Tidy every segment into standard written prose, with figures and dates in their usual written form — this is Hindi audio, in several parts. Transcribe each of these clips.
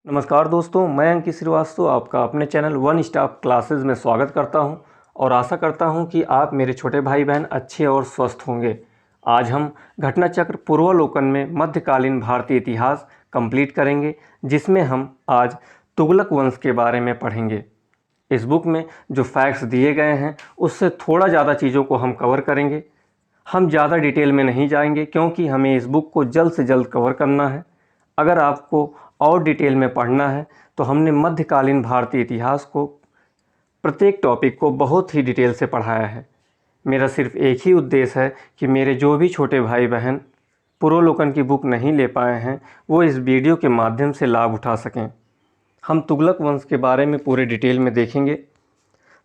नमस्कार दोस्तों, मैं अंकित श्रीवास्तव आपका अपने चैनल वन स्टॉप क्लासेस में स्वागत करता हूं और आशा करता हूं कि आप मेरे छोटे भाई बहन अच्छे और स्वस्थ होंगे। आज हम घटना चक्र पूर्वावलोकन में मध्यकालीन भारतीय इतिहास कंप्लीट करेंगे, जिसमें हम आज तुगलक वंश के बारे में पढ़ेंगे। इस बुक में जो फैक्ट्स दिए गए हैं उससे थोड़ा ज़्यादा चीज़ों को हम कवर करेंगे। हम ज़्यादा डिटेल में नहीं जाएंगे क्योंकि हमें इस बुक को जल्द से जल्द कवर करना है। अगर आपको और डिटेल में पढ़ना है तो हमने मध्यकालीन भारतीय इतिहास को प्रत्येक टॉपिक को बहुत ही डिटेल से पढ़ाया है। मेरा सिर्फ एक ही उद्देश्य है कि मेरे जो भी छोटे भाई बहन पूर्वावलोकन की बुक नहीं ले पाए हैं वो इस वीडियो के माध्यम से लाभ उठा सकें। हम तुगलक वंश के बारे में पूरे डिटेल में देखेंगे।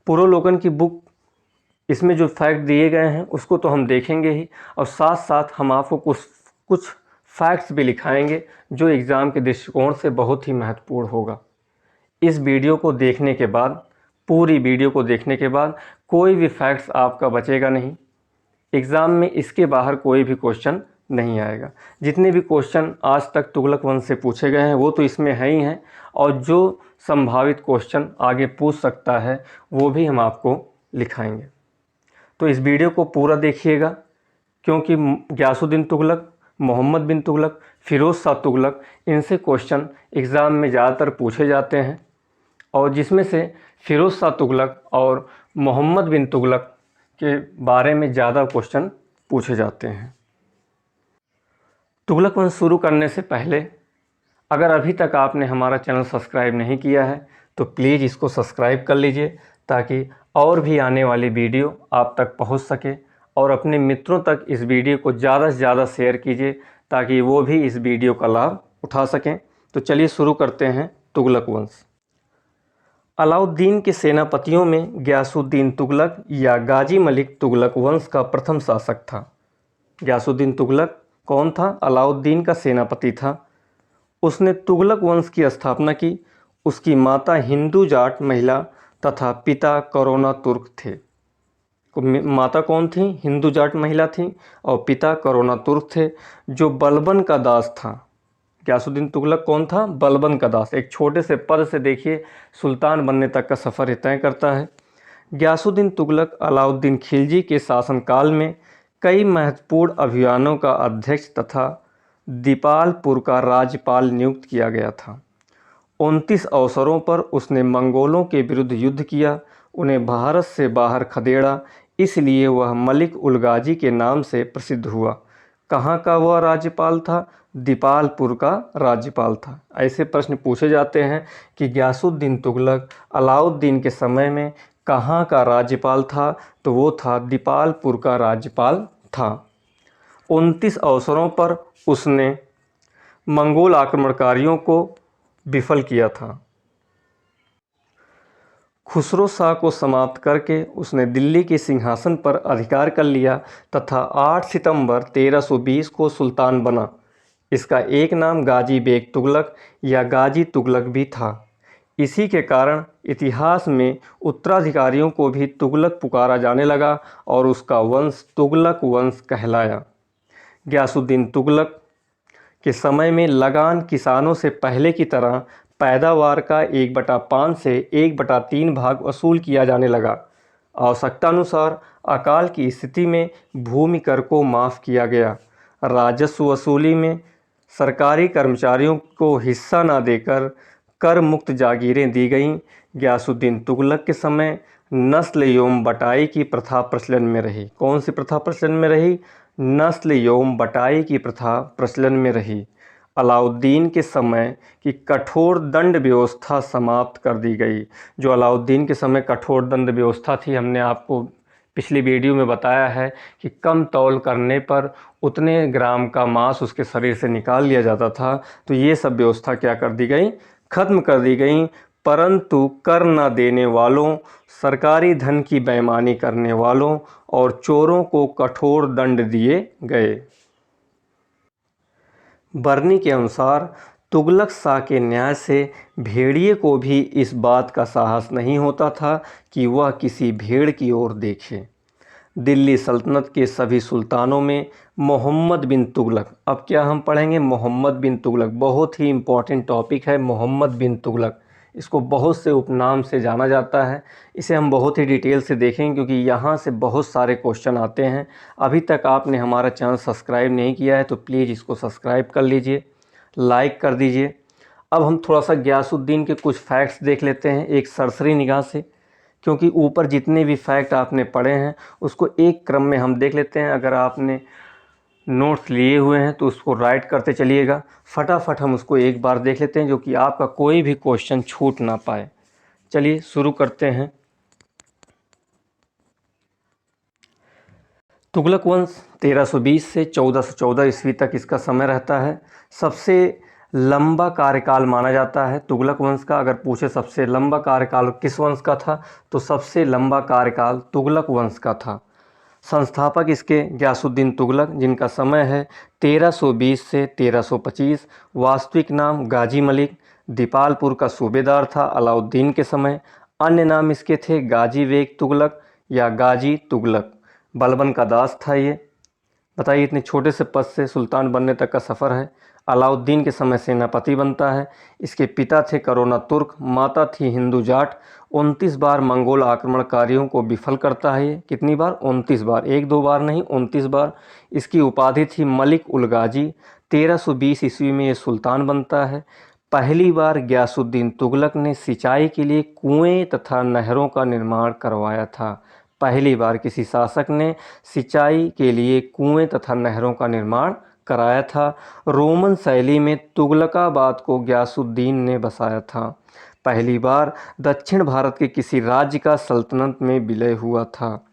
पूर्वावलोकन की बुक, इसमें जो फैक्ट दिए गए हैं उसको तो हम देखेंगे ही, और साथ साथ हम आपको कुछ फैक्ट्स भी लिखाएंगे जो एग्ज़ाम के दृष्टिकोण से बहुत ही महत्वपूर्ण होगा। इस वीडियो को देखने के बाद, पूरी वीडियो को देखने के बाद कोई भी फैक्ट्स आपका बचेगा नहीं। एग्ज़ाम में इसके बाहर कोई भी क्वेश्चन नहीं आएगा। जितने भी क्वेश्चन आज तक तुगलक वंश से पूछे गए हैं वो तो इसमें है ही हैं, और जो संभावित क्वेश्चन आगे पूछ सकता है वो भी हम आपको लिखाएंगे। तो इस वीडियो को पूरा देखिएगा, क्योंकि गियासुद्दीन तुगलक, मोहम्मद बिन तुगलक, फ़िरोज़ शाह तुगलक, इनसे क्वेश्चन एग्ज़ाम में ज़्यादातर पूछे जाते हैं, और जिसमें से फ़िरोज़ शाह तुगलक और मोहम्मद बिन तुगलक के बारे में ज़्यादा क्वेश्चन पूछे जाते हैं। तुगलक वंश शुरू करने से पहले अगर अभी तक आपने हमारा चैनल सब्सक्राइब नहीं किया है तो प्लीज़ इसको सब्सक्राइब कर लीजिए, ताकि और भी आने वाली वीडियो आप तक पहुंच सके, और अपने मित्रों तक इस वीडियो को ज़्यादा से ज़्यादा शेयर कीजिए ताकि वो भी इस वीडियो का लाभ उठा सकें। तो चलिए शुरू करते हैं तुगलक वंश। अलाउद्दीन के सेनापतियों में गियासुद्दीन तुगलक या गाजी मलिक तुगलक वंश का प्रथम शासक था। गियासुद्दीन तुगलक कौन था? अलाउद्दीन का सेनापति था। उसने तुगलक वंश की स्थापना की। उसकी माता हिंदू जाट महिला तथा पिता करोना तुर्क थे। माता कौन थी? हिंदू जाट महिला थी, और पिता करोना तुर्क थे, जो बलबन का दास था। गियासुद्दीन तुगलक कौन था? बलबन का दास। एक छोटे से पद से देखिए सुल्तान बनने तक का सफ़र तय करता है। गियासुद्दीन तुगलक अलाउद्दीन खिलजी के शासनकाल में कई महत्वपूर्ण अभियानों का अध्यक्ष तथा दीपालपुर का राज्यपाल नियुक्त किया गया था। 29 अवसरों पर उसने मंगोलों के विरुद्ध युद्ध किया, उन्हें भारत से बाहर खदेड़ा, इसलिए वह मलिक उल गाजी के नाम से प्रसिद्ध हुआ। कहाँ का वह राज्यपाल था? दीपालपुर का राज्यपाल था। ऐसे प्रश्न पूछे जाते हैं कि गियासुद्दीन तुगलक अलाउद्दीन के समय में कहाँ का राज्यपाल था, तो वो था दीपालपुर का राज्यपाल था। 29 अवसरों पर उसने मंगोल आक्रमणकारियों को विफल किया था। खुसरो शाह को समाप्त करके उसने दिल्ली के सिंहासन पर अधिकार कर लिया तथा 8 सितंबर 1320 को सुल्तान बना। इसका एक नाम गाजी बेग तुगलक या गाजी तुगलक भी था। इसी के कारण इतिहास में उत्तराधिकारियों को भी तुगलक पुकारा जाने लगा और उसका वंश तुगलक वंश कहलाया। गियासुद्दीन तुगलक के समय में लगान किसानों से पहले की तरह पैदावार का 1/5 से 1/3 भाग वसूल किया जाने लगा। आवश्यकतानुसार अकाल की स्थिति में भूमि कर को माफ़ किया गया। राजस्व वसूली में सरकारी कर्मचारियों को हिस्सा न देकर कर मुक्त जागीरें दी गईं। गियासुद्दीन तुगलक के समय नस्ल एवं बटाई की प्रथा प्रचलन में रही। कौन सी प्रथा प्रचलन में रही? नस्ल एवं बटाई की प्रथा प्रचलन में रही। अलाउद्दीन के समय की कठोर दंड व्यवस्था समाप्त कर दी गई। जो अलाउद्दीन के समय कठोर दंड व्यवस्था थी, हमने आपको पिछली वीडियो में बताया है कि कम तौल करने पर उतने ग्राम का मांस उसके शरीर से निकाल लिया जाता था। तो ये सब व्यवस्था क्या कर दी गई? खत्म कर दी गई। परंतु कर न देने वालों, सरकारी धन की बेईमानी करने वालों और चोरों को कठोर दंड दिए गए। बरनी के अनुसार तुगलक शाह के न्याय से भेड़िए को भी इस बात का साहस नहीं होता था कि वह किसी भेड़ की ओर देखे। दिल्ली सल्तनत के सभी सुल्तानों में मोहम्मद बिन तुगलक। अब क्या हम पढ़ेंगे? मोहम्मद बिन तुगलक। बहुत ही इम्पॉर्टेंट टॉपिक है मोहम्मद बिन तुगलक। इसको बहुत से उपनाम से जाना जाता है। इसे हम बहुत ही डिटेल से देखेंगे क्योंकि यहाँ से बहुत सारे क्वेश्चन आते हैं। अभी तक आपने हमारा चैनल सब्सक्राइब नहीं किया है तो प्लीज़ इसको सब्सक्राइब कर लीजिए, लाइक कर दीजिए। अब हम थोड़ा सा गयासुद्दीन के कुछ फैक्ट्स देख लेते हैं एक सरसरी निगाह से, क्योंकि ऊपर जितने भी फैक्ट आपने पढ़े हैं उसको एक क्रम में हम देख लेते हैं। अगर आपने नोट्स लिए हुए हैं तो उसको राइट करते चलिएगा। फटाफट हम उसको एक बार देख लेते हैं जो कि आपका कोई भी क्वेश्चन छूट ना पाए। चलिए शुरू करते हैं। तुगलक वंश 1320 से 1414 ईस्वी तक इसका समय रहता है। सबसे लंबा कार्यकाल माना जाता है तुगलक वंश का। अगर पूछे सबसे लंबा कार्यकाल किस वंश का था तो सबसे लंबा कार्यकाल तुगलक वंश का था। संस्थापक इसके गयासुद्दीन तुगलक, जिनका समय है 1320 से 1325। वास्तविक नाम गाजी मलिक, दीपालपुर का सूबेदार था अलाउद्दीन के समय। अन्य नाम इसके थे गाजी बेग तुगलक या गाजी तुगलक। बलबन का दास था ये। बताइए, इतने छोटे से पद से सुल्तान बनने तक का सफ़र है। अलाउद्दीन के समय सेनापति बनता है। इसके पिता थे करोना तुर्क, माता थी हिंदू जाट। 29 बार मंगोल आक्रमणकारियों को विफल करता है ये। कितनी बार? 29 बार। एक दो बार नहीं, 29 बार। इसकी उपाधि थी मलिक उल गाजी। 1320 ईस्वी में ये सुल्तान बनता है। पहली बार गयासुद्दीन तुगलक ने सिंचाई के लिए कुएं तथा नहरों का निर्माण करवाया था। पहली बार किसी शासक ने सिंचाई के लिए कुएं तथा नहरों का निर्माण कराया था। रोमन शैली में तुगलकाबाद को गयासुद्दीन ने बसाया था। पहली बार दक्षिण भारत के किसी राज्य का सल्तनत में विलय हुआ था।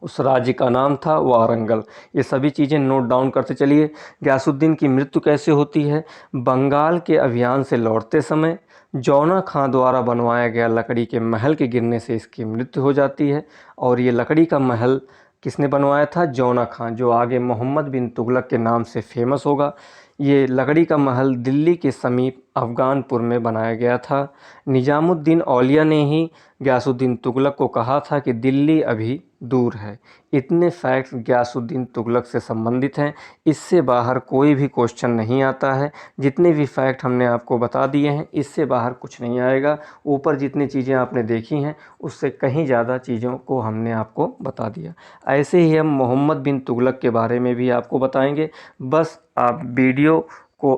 उस राज्य का नाम था वारंगल। ये सभी चीज़ें नोट डाउन करते चलिए। गयासुद्दीन की मृत्यु कैसे होती है? बंगाल के अभियान से लौटते समय जौना खां द्वारा बनवाया गया लकड़ी के महल के गिरने से इसकी मृत्यु हो जाती है। और ये लकड़ी का महल किसने बनवाया था? जौना खां, जो आगे मोहम्मद बिन तुगलक के नाम से फेमस होगा। ये लकड़ी का महल दिल्ली के समीप अफ़गानपुर में बनाया गया था। निज़ामुद्दीन औलिया ने ही गयासुद्दीन तुगलक को कहा था कि दिल्ली अभी दूर है। इतने फैक्ट्स गयासुद्दीन तुगलक से संबंधित हैं। इससे बाहर कोई भी क्वेश्चन नहीं आता है। जितने भी फैक्ट हमने आपको बता दिए हैं इससे बाहर कुछ नहीं आएगा। ऊपर जितनी चीज़ें आपने देखी हैं उससे कहीं ज़्यादा चीज़ों को हमने आपको बता दिया। ऐसे ही हम मोहम्मद बिन तुगलक के बारे में भी आपको बताएंगे। बस आप वीडियो को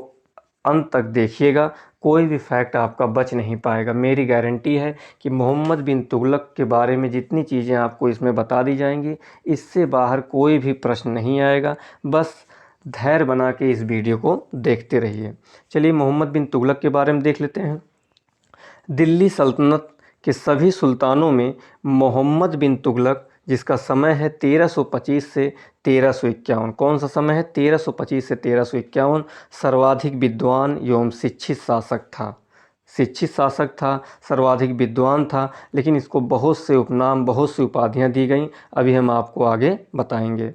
अंत तक देखिएगा, कोई भी फैक्ट आपका बच नहीं पाएगा। मेरी गारंटी है कि मोहम्मद बिन तुगलक के बारे में जितनी चीज़ें आपको इसमें बता दी जाएंगी इससे बाहर कोई भी प्रश्न नहीं आएगा। बस धैर्य बना के इस वीडियो को देखते रहिए। चलिए मोहम्मद बिन तुगलक के बारे में देख लेते हैं। दिल्ली सल्तनत के सभी सुल्तानों में मोहम्मद बिन तुगलक, जिसका समय है 1325 से 1351। कौन सा समय है? 1325 से 1351। सर्वाधिक विद्वान एवं शिक्षित शासक था। शिक्षित शासक था, सर्वाधिक विद्वान था, लेकिन इसको बहुत से उपनाम, बहुत सी उपाधियां दी गईं। अभी हम आपको आगे बताएंगे।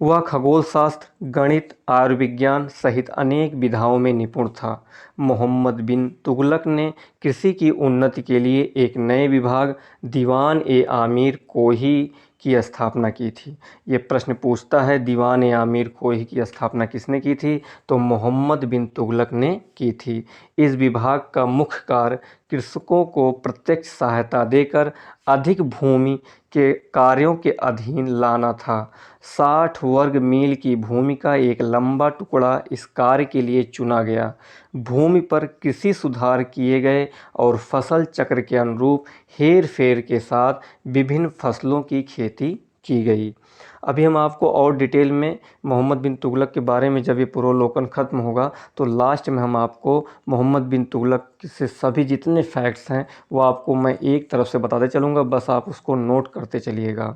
वह खगोल शास्त्र, गणित, आयुर्विज्ञान सहित अनेक विधाओं में निपुण था। मोहम्मद बिन तुगलक ने कृषि की उन्नति के लिए एक नए विभाग दीवान ए आमिर कोही की स्थापना की थी। ये प्रश्न पूछता है दीवान ए आमिर कोही की स्थापना किसने की थी? तो मोहम्मद बिन तुगलक ने की थी। इस विभाग का मुख्य कार्य कृषकों को प्रत्यक्ष सहायता देकर अधिक भूमि के कार्यों के अधीन लाना था। 60 वर्ग मील की भूमि का एक लंबा टुकड़ा इस कार्य के लिए चुना गया। भूमि पर कृषि सुधार किए गए और फसल चक्र के अनुरूप हेर फेर के साथ विभिन्न फसलों की खेती की गई। अभी हम आपको और डिटेल में मोहम्मद बिन तुगलक के बारे में, जब ये पूर्वावलोकन ख़त्म होगा तो लास्ट में हम आपको मोहम्मद बिन तुगलक से सभी जितने फैक्ट्स हैं वो आपको मैं एक तरफ से बताते चलूँगा। बस आप उसको नोट करते चलिएगा।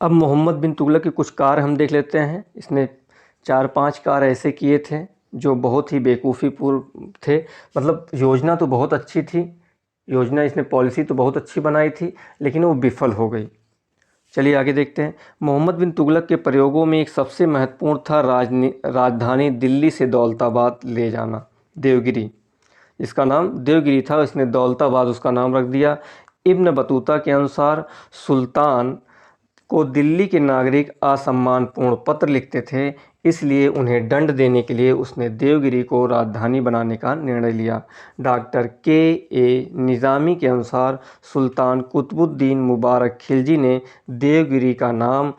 अब मोहम्मद बिन तुगलक के कुछ कार्य हम देख लेते हैं। इसने 4-5 कार्य ऐसे किए थे जो बहुत ही बेवकूफ़ीपूर्ण थे। मतलब योजना तो बहुत अच्छी थी, योजना इसने पॉलिसी तो बहुत अच्छी बनाई थी, लेकिन वो विफल हो गई। चलिए आगे देखते हैं। मोहम्मद बिन तुगलक के प्रयोगों में एक सबसे महत्वपूर्ण था राजधानी दिल्ली से दौलताबाद ले जाना। देवगिरी, इसका नाम देवगिरी था, इसने दौलताबाद उसका नाम रख दिया। इब्न बतूता के अनुसार सुल्तान को दिल्ली के नागरिक असम्मानपूर्ण पत्र लिखते थे, इसलिए उन्हें दंड देने के लिए उसने देवगिरी को राजधानी बनाने का निर्णय लिया। डॉक्टर के निज़ामी के अनुसार सुल्तान कुतुबुद्दीन मुबारक खिलजी ने देवगिरी का नाम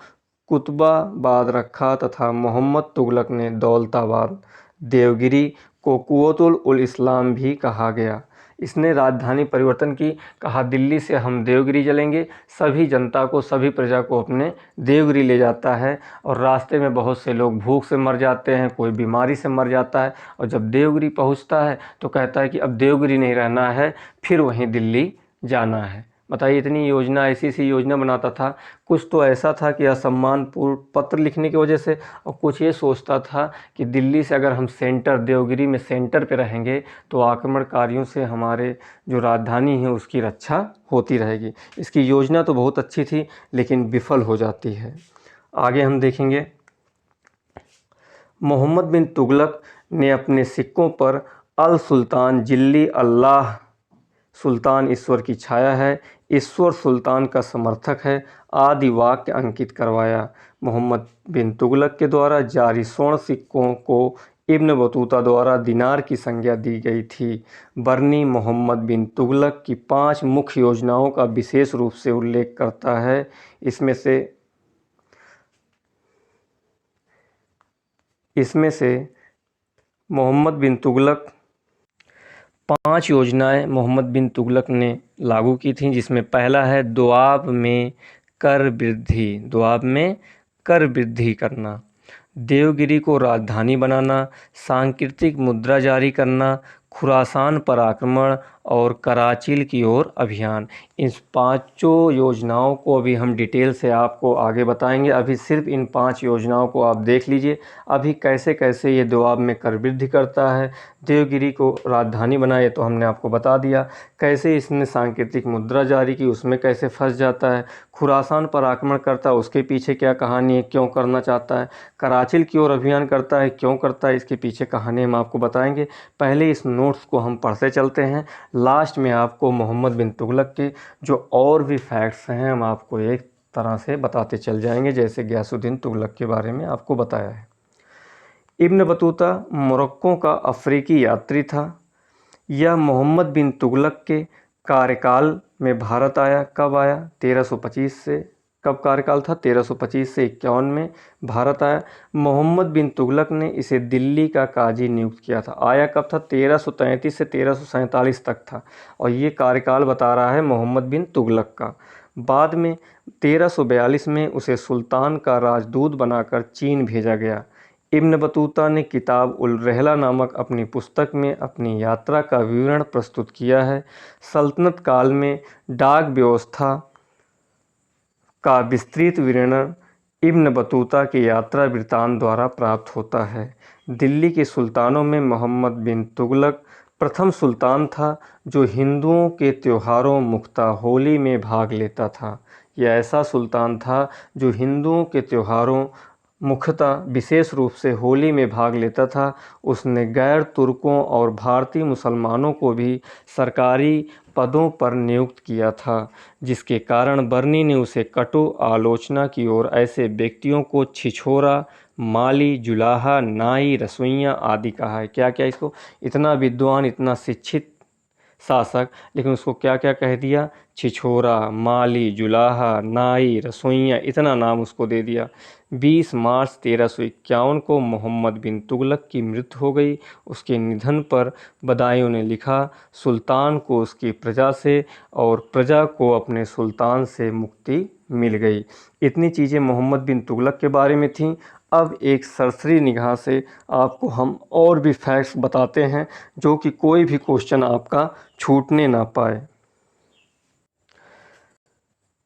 कुतुबाबाद रखा तथा मोहम्मद तुगलक ने दौलताबाद। देवगिरी को कुव्वतुल उल इस्लाम भी कहा गया। इसने राजधानी परिवर्तन की, कहा दिल्ली से हम देवगिरी चलेंगे, सभी जनता को, सभी प्रजा को अपने देवगिरी ले जाता है और रास्ते में बहुत से लोग भूख से मर जाते हैं, कोई बीमारी से मर जाता है और जब देवगिरी पहुंचता है तो कहता है कि अब देवगिरी नहीं रहना है, फिर वहीं दिल्ली जाना है। बताइए, इतनी योजना, ऐसी योजना बनाता था। कुछ तो ऐसा था कि असम्मानपूर्ण पत्र लिखने की वजह से, और कुछ ये सोचता था कि दिल्ली से अगर हम सेंटर, देवगिरी में सेंटर पे रहेंगे तो आक्रमणकारियों से हमारे जो राजधानी है उसकी रक्षा होती रहेगी। इसकी योजना तो बहुत अच्छी थी लेकिन विफल हो जाती है। आगे हम देखेंगे, मोहम्मद बिन तुगलक ने अपने सिक्कों पर अल सुल्तान जिल्ली अल्लाह, सुल्तान ईश्वर की छाया है, ईश्वर सुल्तान का समर्थक है आदि वाक्य अंकित करवाया। मोहम्मद बिन तुगलक के द्वारा जारी स्वर्ण सिक्कों को इब्न बतूता द्वारा दिनार की संज्ञा दी गई थी। बरनी मोहम्मद बिन तुगलक की 5 मुख्य योजनाओं का विशेष रूप से उल्लेख करता है। इसमें से मोहम्मद बिन तुगलक 5 योजनाएं मोहम्मद बिन तुगलक ने लागू की थीं, जिसमें पहला है दोआब में कर वृद्धि, दोआब में कर वृद्धि करना, देवगिरी को राजधानी बनाना, सांकेतिक मुद्रा जारी करना, खुरासान पर आक्रमण और कराचिल की ओर अभियान। इन 5 योजनाओं को अभी हम डिटेल से आपको आगे बताएंगे। अभी सिर्फ इन 5 योजनाओं को आप देख लीजिए, अभी कैसे कैसे ये दोआब में कर वृद्धि करता है, देवगिरी को राजधानी बनाए तो हमने आपको बता दिया, कैसे इसने सांकेतिक मुद्रा जारी की उसमें कैसे फंस जाता है, खुरासान पर आक्रमण करता है उसके पीछे क्या कहानी है, क्यों करना चाहता है, कराचिल की ओर अभियान करता है क्यों करता है, इसके पीछे कहानी हम आपको बताएंगे। पहले इस नोट्स को हम पढ़ते चलते हैं, लास्ट में आपको मोहम्मद बिन तुगलक के जो और भी फैक्ट्स हैं हम आपको एक तरह से बताते चल जाएंगे, जैसे गयासुद्दीन तुगलक के बारे में आपको बताया है। इब्न बतूता मोरक्को का अफ्रीकी यात्री था। यह मोहम्मद बिन तुगलक के कार्यकाल में भारत आया। कब आया? 1325 से, कब कार्यकाल था? 1325 से 51 में भारत आया। मोहम्मद बिन तुगलक ने इसे दिल्ली का काजी नियुक्त किया था। आया कब था? 1333 से 1347 तक था और ये कार्यकाल बता रहा है मोहम्मद बिन तुगलक का। बाद में 1342 में उसे सुल्तान का राजदूत बनाकर चीन भेजा गया। इब्न बतूता ने किताब उल रहला नामक अपनी पुस्तक में अपनी यात्रा का विवरण प्रस्तुत किया है। सल्तनत काल में डाक व्यवस्था का विस्तृत विवरण इब्न बतूता की यात्रा वृत्तांत द्वारा प्राप्त होता है। दिल्ली के सुल्तानों में मोहम्मद बिन तुगलक प्रथम सुल्तान था जो हिंदुओं के त्योहारों मुख्यतः होली में भाग लेता था। यह ऐसा सुल्तान था जो हिंदुओं के त्योहारों मुख्यतः विशेष रूप से होली में भाग लेता था। उसने गैर तुर्कों और भारतीय मुसलमानों को भी सरकारी पदों पर नियुक्त किया था, जिसके कारण बर्नी ने उसे कटु आलोचना की और ऐसे व्यक्तियों को छिछोरा, माली, जुलाहा, नाई, रसोइया आदि कहा है। क्या क्या इसको, इतना विद्वान, इतना शिक्षित शासक, लेकिन उसको क्या क्या कह दिया? छिछोरा, माली, जुलाहा, नाई, रसोइया, इतना नाम उसको दे दिया। 20 मार्च 1351 को मोहम्मद बिन तुगलक की मृत्यु हो गई। उसके निधन पर बदायूं ने लिखा, सुल्तान को उसकी प्रजा से और प्रजा को अपने सुल्तान से मुक्ति मिल गई। इतनी चीज़ें मोहम्मद बिन तुगलक के बारे में थीं। अब एक सरसरी निगाह से आपको हम और भी फैक्ट्स बताते हैं जो कि कोई भी क्वेश्चन आपका छूटने ना पाए।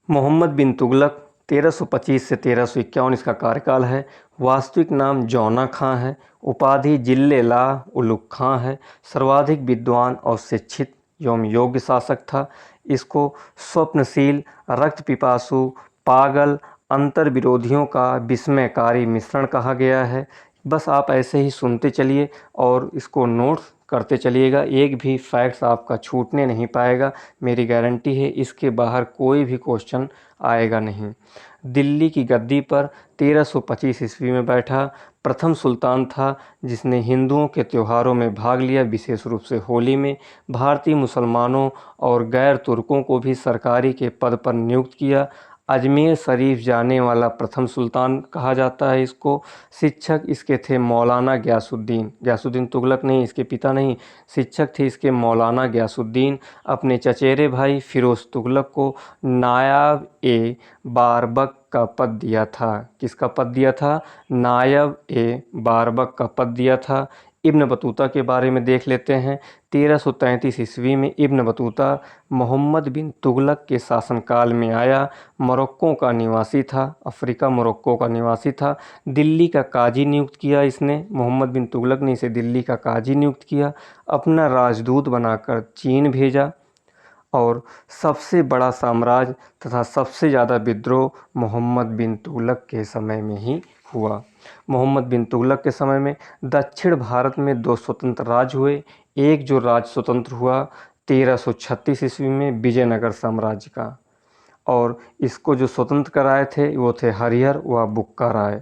मोहम्मद बिन तुगलक 1325 से 1351 इसका कार्यकाल है। वास्तविक नाम जौना खां है। उपाधि जिल्ले ला उलुग खां है। सर्वाधिक विद्वान और शिक्षित एवं योग्य शासक था। इसको स्वप्नशील, रक्त पिपासु, पागल, अंतर विरोधियों का विस्मयकारी मिश्रण कहा गया है। बस आप ऐसे ही सुनते चलिए और इसको नोट्स करते चलिएगा, एक भी फैक्ट्स आपका छूटने नहीं पाएगा, मेरी गारंटी है। इसके बाहर कोई भी क्वेश्चन आएगा नहीं। दिल्ली की गद्दी पर 1325 ईस्वी में बैठा प्रथम सुल्तान था जिसने हिंदुओं के त्योहारों में भाग लिया, विशेष रूप से होली में। भारतीय मुसलमानों और गैर तुर्कों को भी सरकारी के पद पर नियुक्त किया। अजमेर शरीफ जाने वाला प्रथम सुल्तान कहा जाता है इसको। शिक्षक इसके थे मौलाना गयासुद्दीन, गयासुद्दीन तुगलक नहीं, इसके पिता नहीं, शिक्षक थे इसके मौलाना गयासुद्दीन। अपने चचेरे भाई फिरोज़ तुगलक को नायब ए बारबक का पद दिया था। किसका पद दिया था? नायब ए बारबक का पद दिया था। इब्न बतूता के बारे में देख लेते हैं। 1333 ईस्वी में इब्न बतूता मोहम्मद बिन तुगलक के शासनकाल में आया। मोरक्को का निवासी था, अफ्रीका मोरक्को का निवासी था। दिल्ली का काजी नियुक्त किया इसने, मोहम्मद बिन तुगलक ने इसे दिल्ली का काजी नियुक्त किया। अपना राजदूत बनाकर चीन भेजा। और सबसे बड़ा साम्राज्य तथा सबसे ज़्यादा विद्रोह मोहम्मद बिन तुगलक के समय में ही हुआ। मोहम्मद बिन तुगलक के समय में दक्षिण भारत में 2 स्वतंत्र राज्य हुए। एक जो राज्य स्वतंत्र हुआ 1336 ईस्वी में विजयनगर साम्राज्य का, और इसको जो स्वतंत्र कराए थे वो थे हरिहर व बुक्का राय।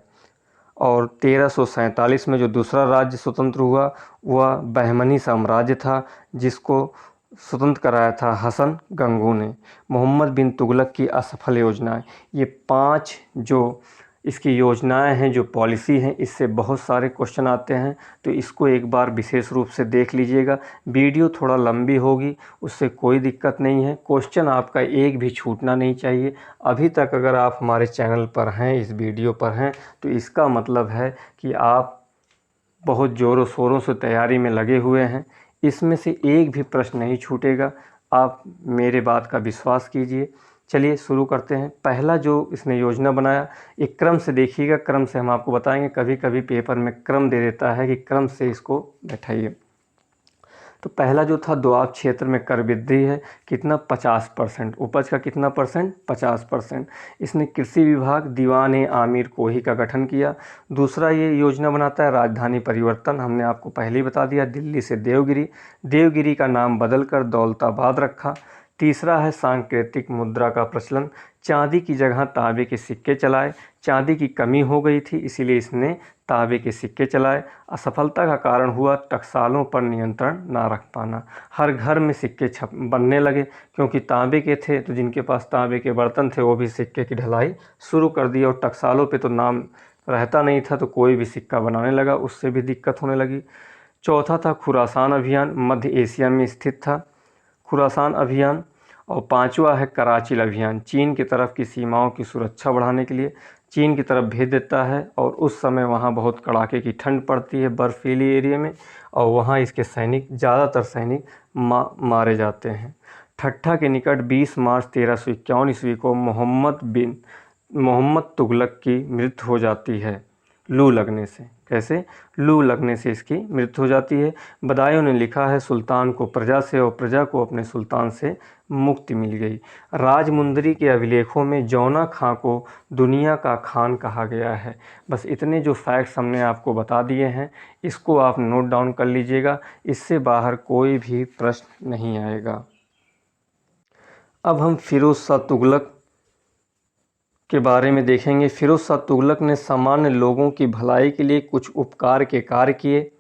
और 1347 में जो दूसरा राज्य स्वतंत्र हुआ वह बहमनी साम्राज्य था, जिसको स्वतंत्र कराया था हसन गंगू ने। मोहम्मद बिन तुगलक की असफल योजनाएं, ये 5 जो इसकी योजनाएं हैं, जो पॉलिसी हैं, इससे बहुत सारे क्वेश्चन आते हैं, तो इसको एक बार विशेष रूप से देख लीजिएगा। वीडियो थोड़ा लंबी होगी, उससे कोई दिक्कत नहीं है, क्वेश्चन आपका एक भी छूटना नहीं चाहिए। अभी तक अगर आप हमारे चैनल पर हैं, इस वीडियो पर हैं, तो इसका मतलब है कि आप बहुत ज़ोरों शोरों से तैयारी में लगे हुए हैं। इसमें से एक भी प्रश्न नहीं छूटेगा, आप मेरे बात का विश्वास कीजिए। चलिए शुरू करते हैं। पहला जो इसने योजना बनाया, एक क्रम से देखिएगा, क्रम से हम आपको बताएंगे। कभी कभी पेपर में क्रम दे देता है कि क्रम से इसको बैठाइए। तो पहला जो था, दोआब क्षेत्र में कर वृद्धि है, कितना? 50%। उपज का कितना परसेंट? 50%। इसने कृषि विभाग दीवान ए आमिर कोही का गठन किया। दूसरा ये योजना बनाता है राजधानी परिवर्तन, हमने आपको पहले ही बता दिया, दिल्ली से देवगिरी, देवगिरी का नाम बदलकर दौलताबाद रखा। तीसरा है सांकेतिक मुद्रा का प्रचलन, चांदी की जगह तांबे के सिक्के चलाए। चांदी की कमी हो गई थी, इसीलिए इसने तांबे के सिक्के चलाए। असफलता का कारण हुआ टकसालों पर नियंत्रण ना रख पाना। हर घर में सिक्के बनने लगे, क्योंकि तांबे के थे, तो जिनके पास तांबे के बर्तन थे वो भी सिक्के की ढलाई शुरू कर दी, और टकसालों पे तो नाम रहता नहीं था, तो कोई भी सिक्का बनाने लगा, उससे भी दिक्कत होने लगी। चौथा था खुरासान अभियान, मध्य एशिया में स्थित था खुरासान अभियान। और पांचवा है कराची अभियान, चीन की तरफ की सीमाओं की सुरक्षा बढ़ाने के लिए चीन की तरफ भेज देता है। और उस समय वहाँ बहुत कड़ाके की ठंड पड़ती है बर्फीली एरिया में, और वहाँ इसके सैनिक, ज़्यादातर सैनिक मारे जाते हैं। ठट्ठा के निकट 20 मार्च 1351 ईस्वी को मोहम्मद तुगलक की मृत्यु हो जाती है लू लगने से। कैसे? लू लगने से इसकी मृत्यु हो जाती है। बदायूं ने लिखा है, सुल्तान को प्रजा से और प्रजा को अपने सुल्तान से मुक्ति मिल गई। राजमुंदरी के अभिलेखों में जौना खां को दुनिया का खान कहा गया है। बस इतने जो फैक्ट्स हमने आपको बता दिए हैं, इसको आप नोट डाउन कर लीजिएगा, इससे बाहर कोई भी प्रश्न नहीं आएगा। अब हम फिरोज़ शाह तुगलक के बारे में देखेंगे। फिरोज़ शाह तुगलक ने सामान्य लोगों की भलाई के लिए कुछ उपकार के कार्य किए।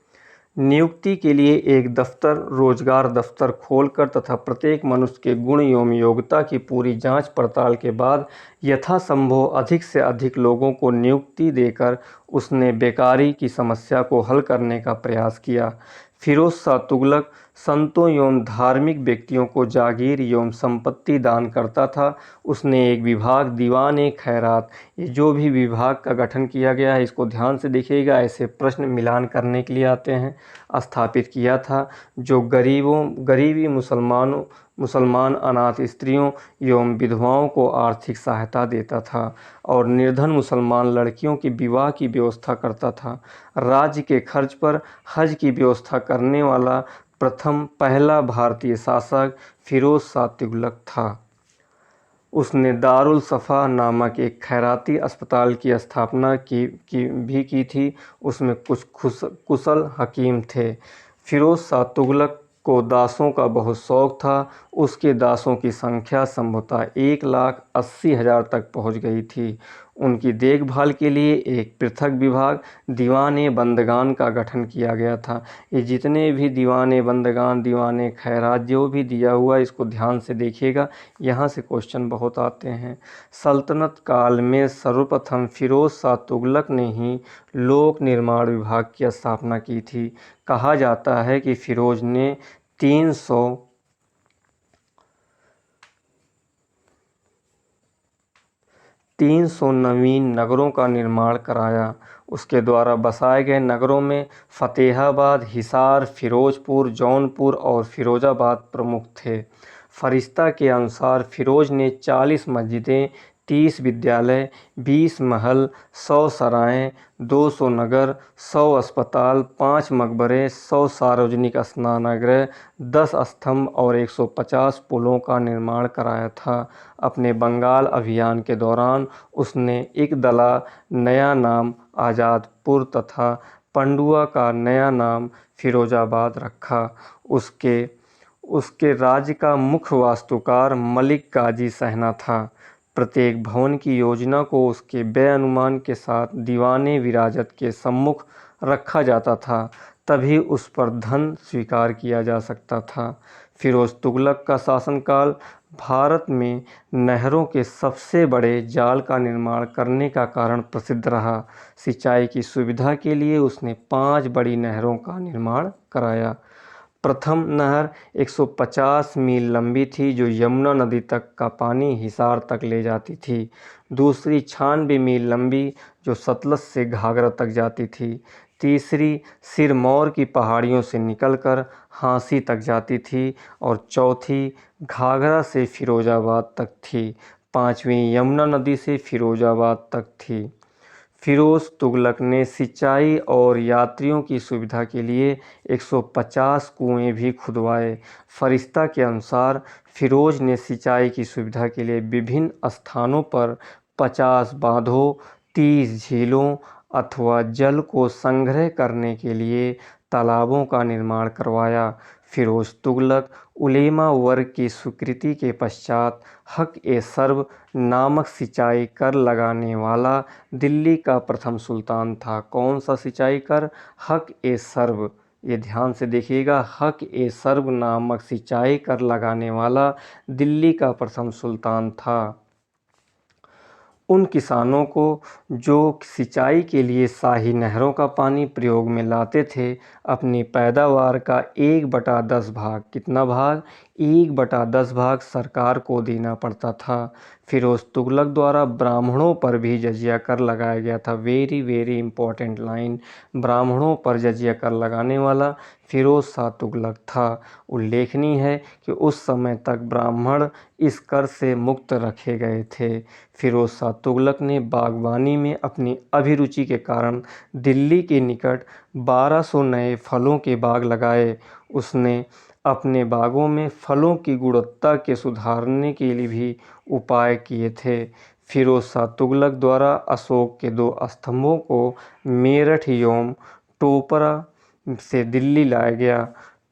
नियुक्ति के लिए एक दफ्तर, रोजगार दफ्तर खोलकर तथा प्रत्येक मनुष्य के गुण एवं योग्यता की पूरी जांच पड़ताल के बाद यथासंभव अधिक से अधिक लोगों को नियुक्ति देकर उसने बेकारी की समस्या को हल करने का प्रयास किया। फिरोज़ शाह तुगलक संतों एवं धार्मिक व्यक्तियों को जागीर एवं संपत्ति दान करता था। उसने एक विभाग दीवान ए खैरात, ये जो भी विभाग का गठन किया गया है इसको ध्यान से देखिएगा, ऐसे प्रश्न मिलान करने के लिए आते हैं, स्थापित किया था, जो गरीबी मुसलमान अनाथ स्त्रियों एवं विधवाओं को आर्थिक सहायता देता था और निर्धन मुसलमान लड़कियों की विवाह की व्यवस्था करता था। राज्य के खर्च पर हज की व्यवस्था करने वाला पहला भारतीय शासक फिरोज़ शाह तुगलक था। उसने दारुल सफ़ा नामक एक खैराती अस्पताल की स्थापना की थी। उसमें कुछ कुशल हकीम थे। फ़िरोज़ शाह तुगलक को दासों का बहुत शौक़ था। उसके दासों की संख्या संभवतः 1,80,000 तक पहुँच गई थी। उनकी देखभाल के लिए एक पृथक विभाग दीवाने बंदगान का गठन किया गया था। ये जितने भी दीवाने बंदगान, दीवाने खैरात जो भी दिया हुआ है, इसको ध्यान से देखिएगा, यहाँ से क्वेश्चन बहुत आते हैं। सल्तनत काल में सर्वप्रथम फ़िरोज़ शाह तुगलक ने ही लोक निर्माण विभाग की स्थापना की थी। कहा जाता है कि फ़िरोज़ ने 300 नवीन नगरों का निर्माण कराया। उसके द्वारा बसाए गए नगरों में फ़तेहाबाद, हिसार, फ़िरोज़पुर, जौनपुर और फ़िरोज़ाबाद प्रमुख थे। फ़रिश्ता के अनुसार फ़िरोज़ ने 40 मस्जिदें, 30 विद्यालय, 20 महल, 100 सराएँ, 200 नगर, 100 अस्पताल, 5 मकबरे, 100 सार्वजनिक स्नानगृह, 10 स्तंभ और 150 पुलों का निर्माण कराया था। अपने बंगाल अभियान के दौरान उसने इकदला नया नाम आज़ादपुर तथा पंडुआ का नया नाम फ़िरोज़ाबाद रखा। उसके राज्य का मुख्य वास्तुकार मलिक गाजी सहना था। प्रत्येक भवन की योजना को उसके व्यय अनुमान के साथ दीवाने विराजत के सम्मुख रखा जाता था, तभी उस पर धन स्वीकार किया जा सकता था। फ़िरोज़ तुगलक का शासनकाल भारत में नहरों के सबसे बड़े जाल का निर्माण करने का कारण प्रसिद्ध रहा। सिंचाई की सुविधा के लिए उसने 5 बड़ी नहरों का निर्माण कराया। प्रथम नहर 150 मील लंबी थी, जो यमुना नदी तक का पानी हिसार तक ले जाती थी। दूसरी 96 मील लंबी, जो सतलज से घाघरा तक जाती थी। तीसरी सिरमौर की पहाड़ियों से निकलकर हांसी तक जाती थी और चौथी घाघरा से फ़िरोज़ाबाद तक थी। पाँचवीं यमुना नदी से फ़िरोज़ाबाद तक थी। फ़िरोज़ तुगलक ने सिंचाई और यात्रियों की सुविधा के लिए 150 कुएं भी खुदवाए। फ़रिश्ता के अनुसार फ़िरोज़ ने सिंचाई की सुविधा के लिए विभिन्न स्थानों पर 50 बांधों, 30 झीलों अथवा जल को संग्रह करने के लिए तालाबों का निर्माण करवाया। फ़िरोज़ तुगलक उलेमा वर्ग की स्वीकृति के पश्चात हक़-ए-सर्व नामक सिंचाई कर लगाने वाला दिल्ली का प्रथम सुल्तान था। कौन सा सिंचाई कर? हक़-ए-सर्व। ये ध्यान से देखिएगा, हक़-ए-सर्व नामक सिंचाई कर लगाने वाला दिल्ली का प्रथम सुल्तान था। उन किसानों को जो सिंचाई के लिए शाही नहरों का पानी प्रयोग में लाते थे, अपनी पैदावार का 1/10 भाग, कितना भाग? 1/10 भाग सरकार को देना पड़ता था। फ़िरोज़ तुगलक द्वारा ब्राह्मणों पर भी जजिया कर लगाया गया था। वेरी वेरी इंपॉर्टेंट लाइन, ब्राह्मणों पर जजिया कर लगाने वाला फ़िरोज़ शाह तुगलक था। उल्लेखनीय है कि उस समय तक ब्राह्मण इस कर से मुक्त रखे गए थे। फ़िरोज़ शाह तुगलक ने बागवानी में अपनी अभिरुचि के कारण दिल्ली के निकट 1200 नए फलों के बाग लगाए। उसने अपने बागों में फलों की गुणवत्ता के सुधारने के लिए भी उपाय किए थे। फ़िरोज़ शाह तुगलक द्वारा अशोक के 2 स्तंभों को मेरठ एवं टोपरा से दिल्ली लाया गया।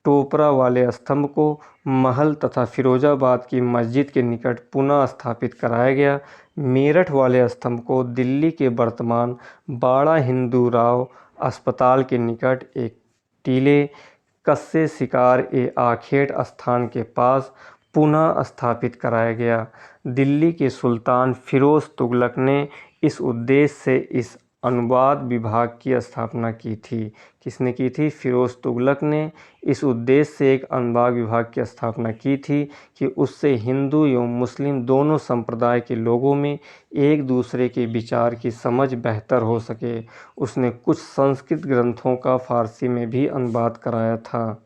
टोपरा वाले स्तंभ को महल तथा फ़िरोज़ाबाद की मस्जिद के निकट पुनः स्थापित कराया गया। मेरठ वाले स्तंभ को दिल्ली के वर्तमान बाड़ा हिंदू राव अस्पताल के निकट एक टीले कस्से शिकार ए आखेट स्थान के पास पुनः स्थापित कराया गया। दिल्ली के सुल्तान फ़िरोज़ तुगलक ने इस उद्देश्य से इस अनुवाद विभाग की स्थापना की थी। किसने की थी? फ़िरोज़ तुगलक ने इस उद्देश्य से एक अनुवाद विभाग की स्थापना की थी कि उससे हिंदू एवं मुस्लिम दोनों संप्रदाय के लोगों में एक दूसरे के विचार की समझ बेहतर हो सके। उसने कुछ संस्कृत ग्रंथों का फ़ारसी में भी अनुवाद कराया था।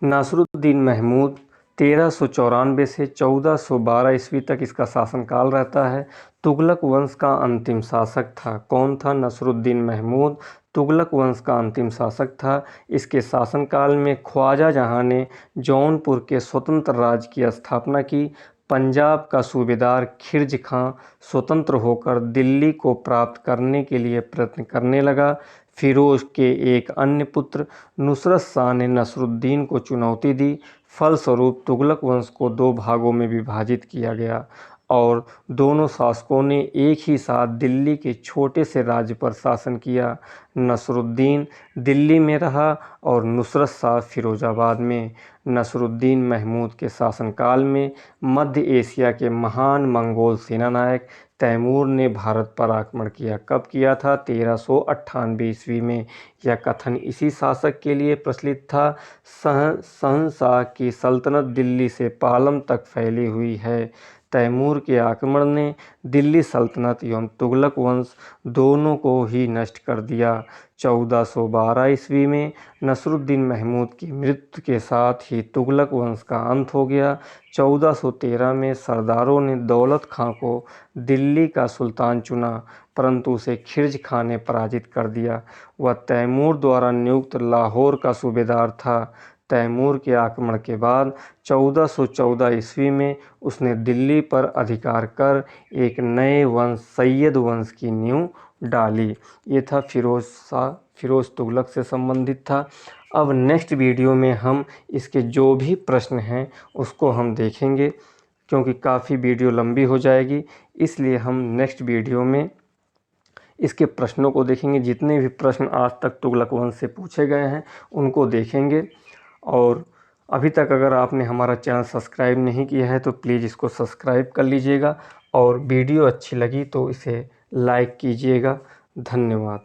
नासिरुद्दीन महमूद 1394 से 1412 ईस्वी तक इसका शासनकाल रहता है। तुगलक वंश का अंतिम शासक था। कौन था? नासिरुद्दीन महमूद तुगलक वंश का अंतिम शासक था। इसके शासनकाल में ख्वाजा जहाँ ने जौनपुर के स्वतंत्र राज्य की स्थापना की। पंजाब का सूबेदार खिरज खां स्वतंत्र होकर दिल्ली को प्राप्त करने के लिए प्रयत्न करने लगा। फिरोज के एक अन्य पुत्र नुसरत शाह ने नसरुद्दीन को चुनौती दी। फलस्वरूप तुगलक वंश को दो भागों में विभाजित किया गया और दोनों शासकों ने एक ही साथ दिल्ली के छोटे से राज्य पर शासन किया। नसरुद्दीन दिल्ली में रहा और नुसरत शाह फिरोजाबाद में। नसरुद्दीन महमूद के शासनकाल में मध्य एशिया के महान मंगोल सेनानायक तैमूर ने भारत पर आक्रमण किया। कब किया था? 1398 ईस्वी में। यह कथन इसी शासक के लिए प्रचलित था। शहंशाह की सल्तनत दिल्ली से पालम तक फैली हुई है। तैमूर के आक्रमण ने दिल्ली सल्तनत एवं तुगलक वंश दोनों को ही नष्ट कर दिया। 1412 ईस्वी में नसरुद्दीन महमूद की मृत्यु के साथ ही तुगलक वंश का अंत हो गया। 1413 में सरदारों ने दौलत खां को दिल्ली का सुल्तान चुना, परंतु उसे खिरज खां ने पराजित कर दिया। वह तैमूर द्वारा नियुक्त लाहौर का सूबेदार था। तैमूर के आक्रमण के बाद 1414 ईस्वी में उसने दिल्ली पर अधिकार कर एक नए वंश सैयद वंश की नींव डाली। ये था फिरोज तुगलक से संबंधित था। अब नेक्स्ट वीडियो में हम इसके जो भी प्रश्न हैं उसको हम देखेंगे, क्योंकि काफ़ी वीडियो लंबी हो जाएगी, इसलिए हम नेक्स्ट वीडियो में इसके प्रश्नों को देखेंगे। जितने भी प्रश्न आज तक तुगलक वंश से पूछे गए हैं उनको देखेंगे। और अभी तक अगर आपने हमारा चैनल सब्सक्राइब नहीं किया है तो प्लीज़ इसको सब्सक्राइब कर लीजिएगा और वीडियो अच्छी लगी तो इसे लाइक कीजिएगा। धन्यवाद।